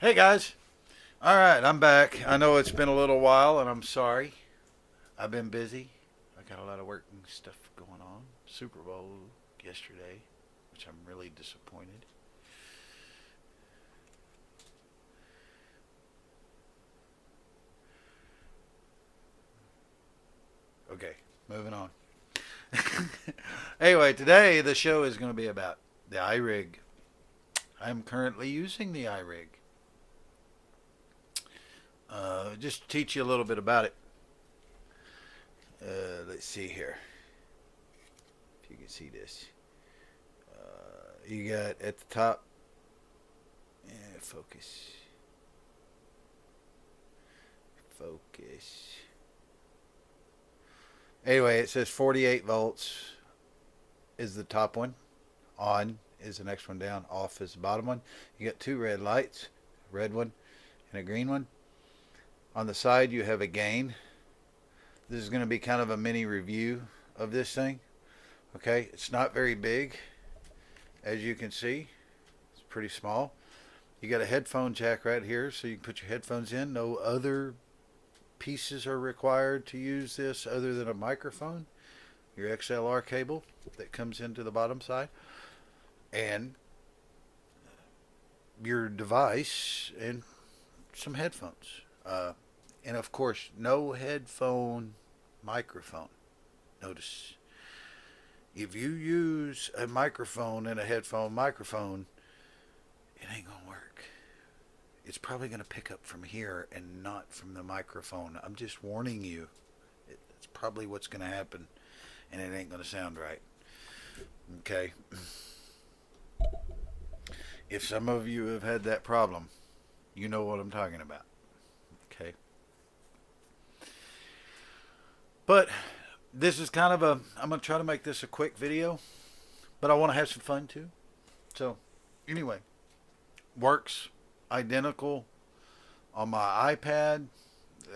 Hey guys. All right, I'm back. I know it's been a little while and I'm sorry. I've been busy. I got a lot of work and stuff going on. Super Bowl yesterday, which I'm really disappointed. Okay, moving on. Anyway, today the show is going to be about the Irig. I'm currently using the Irig. Just to teach you a little bit about it. Let's see here. If you can see this. You got at the top, focus. Focus. Anyway, it says 48 volts is the top one. On is the next one down. Off is the bottom one. You got two red lights, a red one and a green one. On the side, you have a gain. This is going to be kind of a mini review of this thing. Okay, it's not very big, as you can see. It's pretty small. You got a headphone jack right here, so you can put your headphones in. No other pieces are required to use this other than a microphone, your XLR cable that comes into the bottom side, and your device and some headphones. And of course, no headphone microphone. Notice if you use a microphone and a headphone microphone, it ain't gonna work. It's probably gonna pick up from here and not from the microphone. I'm just warning you. It's probably what's gonna happen, and it ain't gonna sound right. Okay. If some of you have had that problem, you know what I'm talking about. Okay. But this is kind of a. I'm gonna try to make this a quick video, but I want to have some fun too. So, anyway, works identical on my iPad.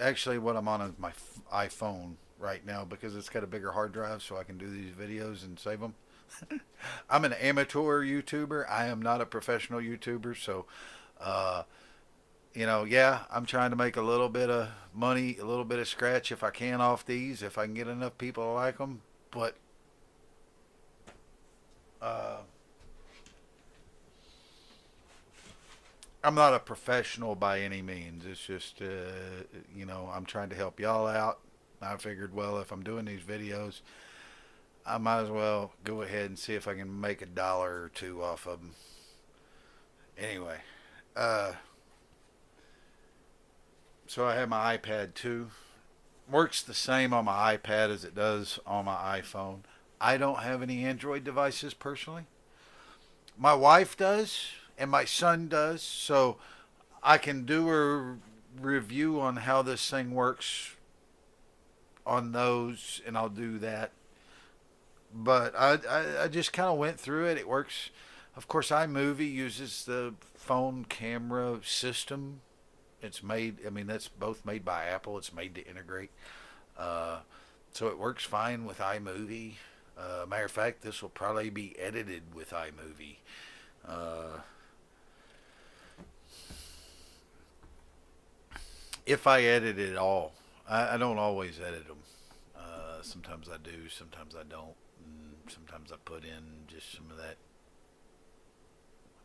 Actually, what I'm on is my iPhone right now because it's got a bigger hard drive, so I can do these videos and save them. I'm an amateur YouTuber. I am not a professional YouTuber, so uh, yeah, I'm trying to make a little bit of money, a little bit of scratch if I can off these, if I can get enough people to like them. But uh, I'm not a professional by any means. It's just, I'm trying to help y'all out. I figured, well, if I'm doing these videos, I might as well go ahead and see if I can make a dollar or two off of them. Anyway, uh, so I have my iPad too. Works the same on my iPad as it does on my iPhone. I don't have any Android devices personally. My wife does, and my son does, so I can do a review on how this thing works on those, and I'll do that. But I just kind of went through it. It works. Of course, iMovie uses the phone camera system. It's made. I mean, that's both made by Apple. It's made to integrate. Uh, so it works fine with iMovie. Matter of fact, this will probably be edited with iMovie. Uh, if I edit it at all, I don't always edit them. Sometimes I do, sometimes I don't. And sometimes I put in just some of that,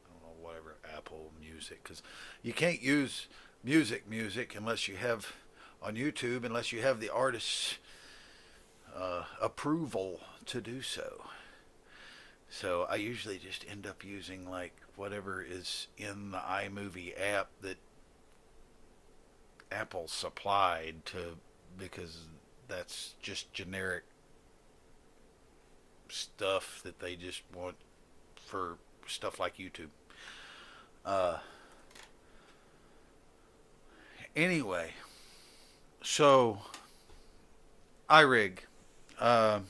I don't know, whatever, Apple Music. Because you can't use music unless you have, on YouTube, unless you have the artist's approval to do so. So I usually just end up using like whatever is in the iMovie app that Apple supplied to, because that's just generic stuff that they just want for stuff like YouTube. Uh, anyway, so iRig. Uh,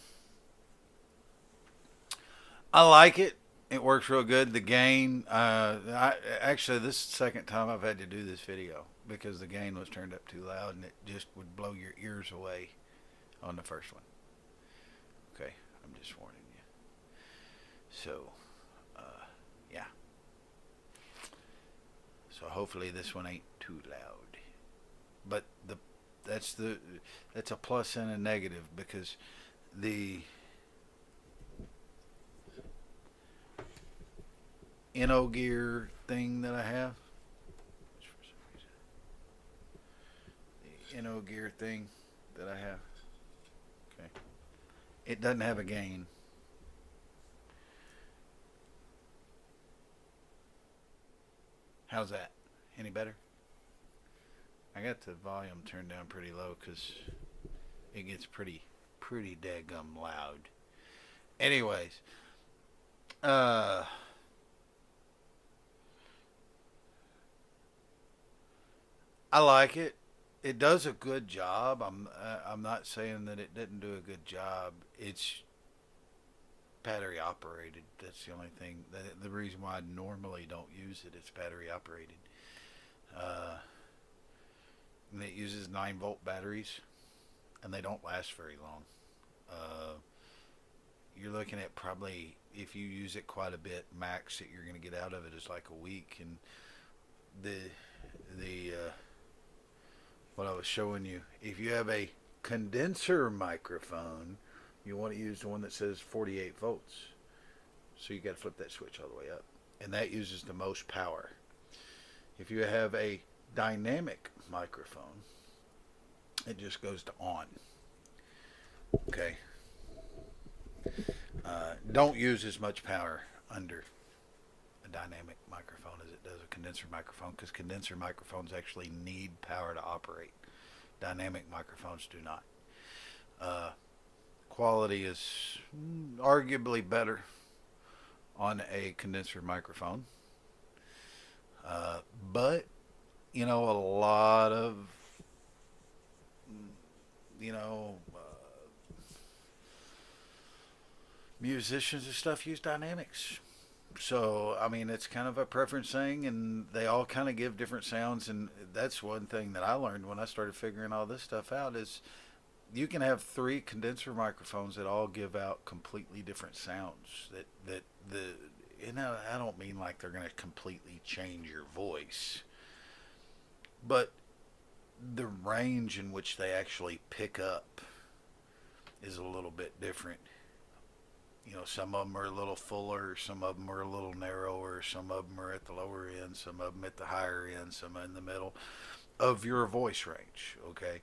I like it. It works real good. The gain. Actually, this is the second time I've had to do this video because the gain was turned up too loud and it just would blow your ears away on the first one. Okay, I'm just warning you. So, yeah. So hopefully this one ain't too loud. But that's the that's a plus and a negative because the Gear thing that I have, the Gear thing that I have, okay, it doesn't have a gain. How's that? Any better? I got the volume turned down pretty low because it gets pretty daggum loud. Anyways, uh, I like it. It does a good job. I'm not saying that it didn't do a good job. It's battery operated. That's the only thing. The reason why I normally don't use it. It's battery operated. Uh, and it uses 9-volt batteries, and they don't last very long. Uh, you're looking at probably if you use it quite a bit, max that you're going to get out of it is like a week. And the what I was showing you, if you have a condenser microphone, you want to use the one that says 48 volts. So you got to flip that switch all the way up, and that uses the most power. If you have a dynamic microphone, it just goes to on. Okay. Don't use as much power under a dynamic microphone as it does a condenser microphone, because condenser microphones actually need power to operate. Dynamic microphones do not. Quality is arguably better on a condenser microphone, but a lot of you know musicians and stuff use dynamics. So, I mean, it's kind of a preference thing, and they all kind of give different sounds. And that's one thing that I learned when I started figuring all this stuff out is you can have 3 condenser microphones that all give out completely different sounds. I don't mean like they're going to completely change your voice, but the range in which they actually pick up is a little bit different. Some of them are a little fuller, some of them are a little narrower, some of them are at the lower end, some of them at the higher end, some in the middle of your voice range, okay?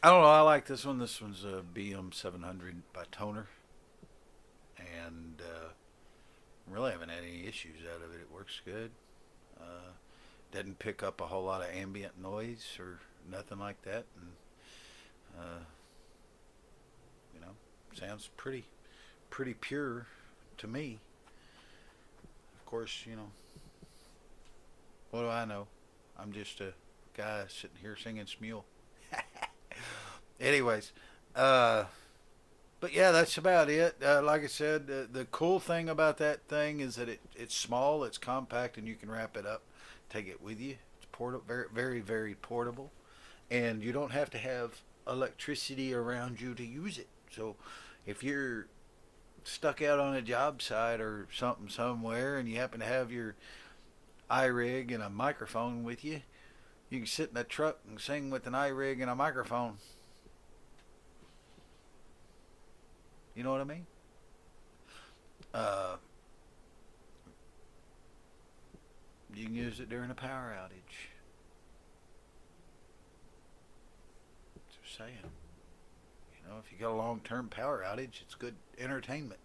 I don't know, I like this one. This one's a BM700 by Toner, and I'm really haven't had any issues out of it. It works good. Doesn't pick up a whole lot of ambient noise or nothing like that, and uh, sounds pretty pure to me. Of course, what do I know? I'm just a guy sitting here singing Smule. Anyways, but yeah, that's about it. Like I said, the cool thing about that thing is that it's small, it's compact, and you can wrap it up, take it with you. It's portable, very, very, very portable, and you don't have to have electricity around you to use it. So if you're stuck out on a job site or something somewhere and you happen to have your Irig and a microphone with you, you can sit in a truck and sing with an Irig and a microphone. You know what I mean? Uh, you can use it during a power outage. Just saying. If you got a long-term power outage, it's good entertainment.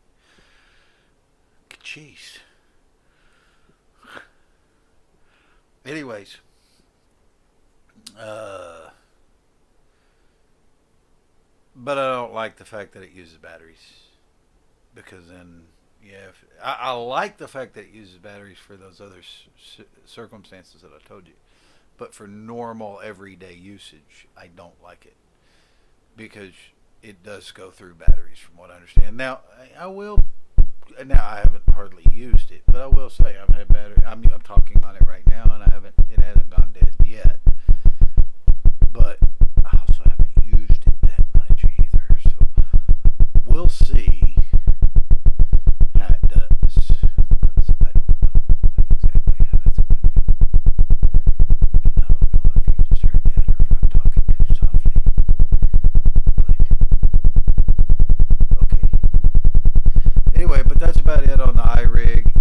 Jeez. Anyways, but I don't like the fact that it uses batteries, because then, yeah, I like the fact that it uses batteries for those other circumstances that I told you, but for normal everyday usage, I don't like it, because it does go through batteries, from what I understand. Now, I haven't hardly used it, but I will say I've had battery. I'm talking on it right now, and it hasn't gone dead yet. But I also haven't used it that much either, so we'll see how it does. about it on the Irig.